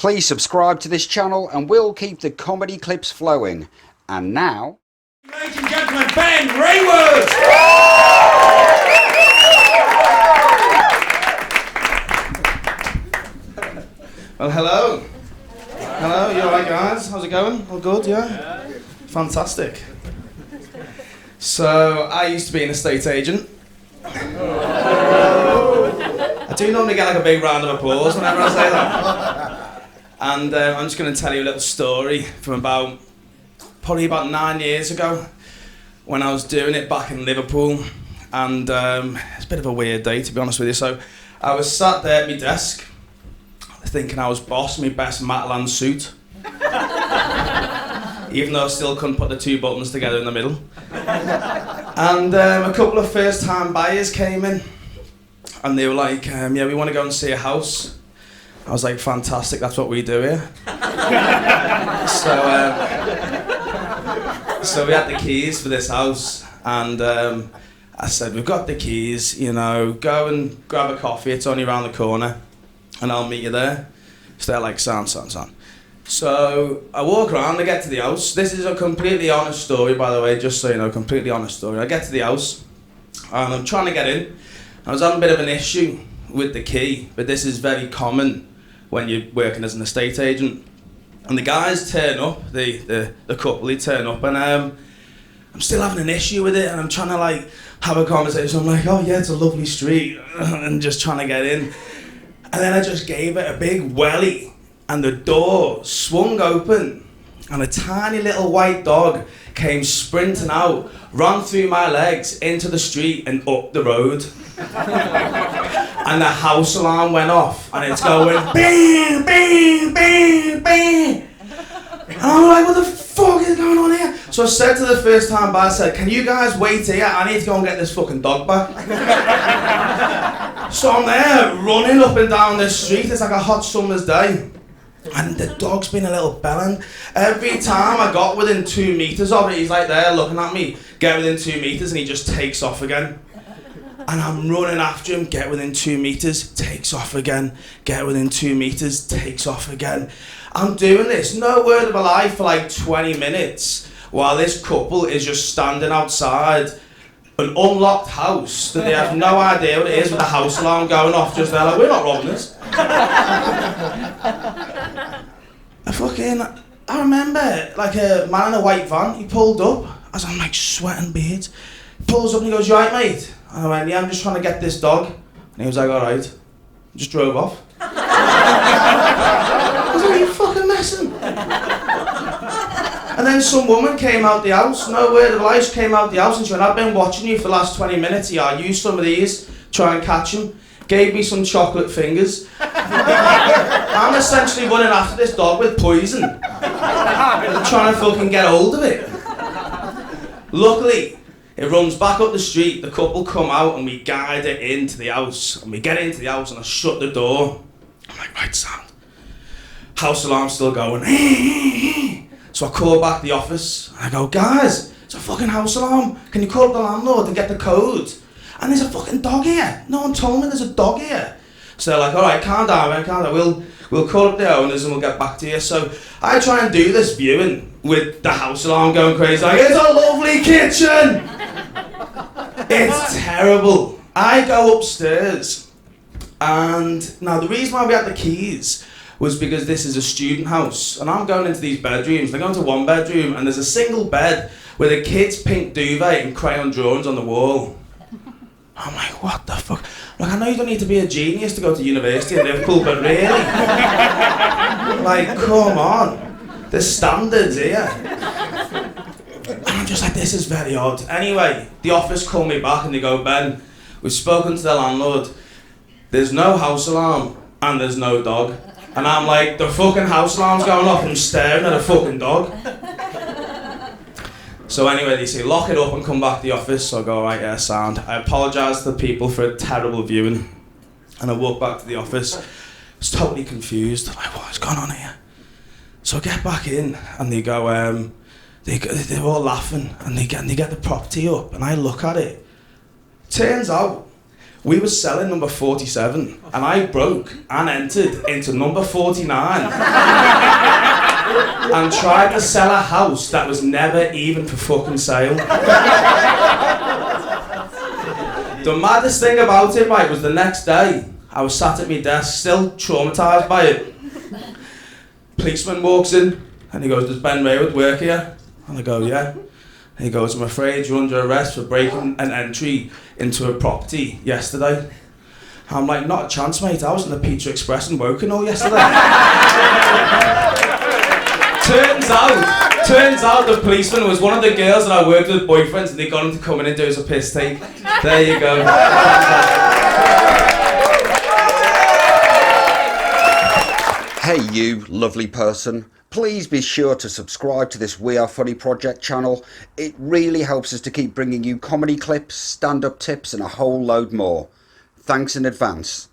Please subscribe to this channel and we'll keep the comedy clips flowing. And now... Ladies and gentlemen, Ben Raywood! Well, hello. Hello, you alright guys? How's it going? All good, yeah? Fantastic. So, I used to be an estate agent. I do normally get like a big round of applause whenever I say that. And I'm just going to tell you a little story from probably about 9 years ago when I was doing it back in Liverpool. And it's a bit of a weird day, to be honest with you. So, I was sat there at my desk thinking I was boss in my best Matalan suit. Even though I still couldn't put the two buttons together in the middle. And a couple of first-time buyers came in and they were like, yeah, we want to go and see a house. I was like, fantastic, that's what we do here. So we had the keys for this house and I said, we've got the keys, you know, go and grab a coffee, it's only around the corner and I'll meet you there. So they're like, sound. So I walk around, I get to the house. This is a completely honest story, by the way, just so you know, completely honest story. I get to the house and I'm trying to get in. I was having a bit of an issue with the key, but this is very common when you're working as an estate agent. And the guys turn up, the couple, they turn up, and I'm still having an issue with it, and I'm trying to like have a conversation. I'm like, oh yeah, it's a lovely street, and just trying to get in. And then I just gave it a big welly, and the door swung open, and a tiny little white dog came sprinting out, ran through my legs into the street and up the road. And the house alarm went off, and it's going bing, bing, bing, bing. And I'm like, what the fuck is going on here? So I said to the first time buyer, I said, can you guys wait here? I need to go and get this fucking dog back. So I'm there running up and down this street. It's like a hot summer's day. And the dog's been a little bellend. Every time I got within 2 meters of it, he's like there looking at me, get within 2 meters, and he just takes off again. And I'm running after him, get within 2 meters, takes off again, get within 2 meters, takes off again. I'm doing this, no word of a lie, for like 20 minutes, while this couple is just standing outside an unlocked house that they have no idea what it is, with the house alarm going off just there, like, we're not robbing this. I remember, like a man in a white van, he pulled up, as I'm like sweating beads. He pulls up and he goes, you right, mate? And I went, yeah, I'm just trying to get this dog. And he was like, alright. Just drove off. I was like, are you fucking messing? And then some woman came out the house, no word of a lie, she came out the house and she went, I've been watching you for the last 20 minutes here, I used some of these, try and catch him. Gave me some chocolate fingers. I'm essentially running after this dog with poison. Trying to fucking get hold of it. Luckily, it runs back up the street, the couple come out and we guide it into the house. And we get into the house and I shut the door. I'm like, right, sound. House alarm's still going. So I call back the office and I go, guys, it's a fucking house alarm. Can you call up the landlord and get the code? And there's a fucking dog here. No one told me there's a dog here. So they're like, alright, calm down, man, calm down. We'll call up the owners and we'll get back to you. So I try and do this viewing with the house alarm going crazy, like, it's a lovely kitchen! It's terrible. I go upstairs, and now the reason why we had the keys was because this is a student house, and I'm going into these bedrooms. I go into one bedroom, and there's a single bed with a kid's pink duvet and crayon drawings on the wall. I'm like, what the fuck? Like, I know you don't need to be a genius to go to university in Liverpool, but really? Like, come on. There's standards here. And I'm just like, this is very odd. Anyway, the office call me back and they go, Ben, we've spoken to the landlord. There's no house alarm and there's no dog. And I'm like, the fucking house alarm's going off and I'm staring at a fucking dog. So anyway, they say, lock it up and come back to the office. So I go, right, yeah, sound. I apologise to the people for a terrible viewing. And I walk back to the office. I was totally confused. I'm like, what's going on here? So I get back in and they go, they're all laughing and they get the property up and I look at it. Turns out, We were selling number 47, and I broke and entered into number 49 and tried to sell a house that was never even for fucking sale. The maddest thing about it, right, was the next day, I was sat at my desk, still traumatised by it. Policeman walks in, and he goes, "Does Ben Raywood work here?" And I go, "Yeah." And he goes, "I'm afraid you're under arrest for breaking an entry into a property yesterday." I'm like, "Not a chance, mate. I was in the Pizza Express in Woking all yesterday." Turns out the policeman was one of the girls that I worked with boyfriends, and they got him to come in and do us a piss take. There you go. Hey you, lovely person. Please be sure to subscribe to this We Are Funny Project channel. It really helps us to keep bringing you comedy clips, stand-up tips and a whole load more. Thanks in advance.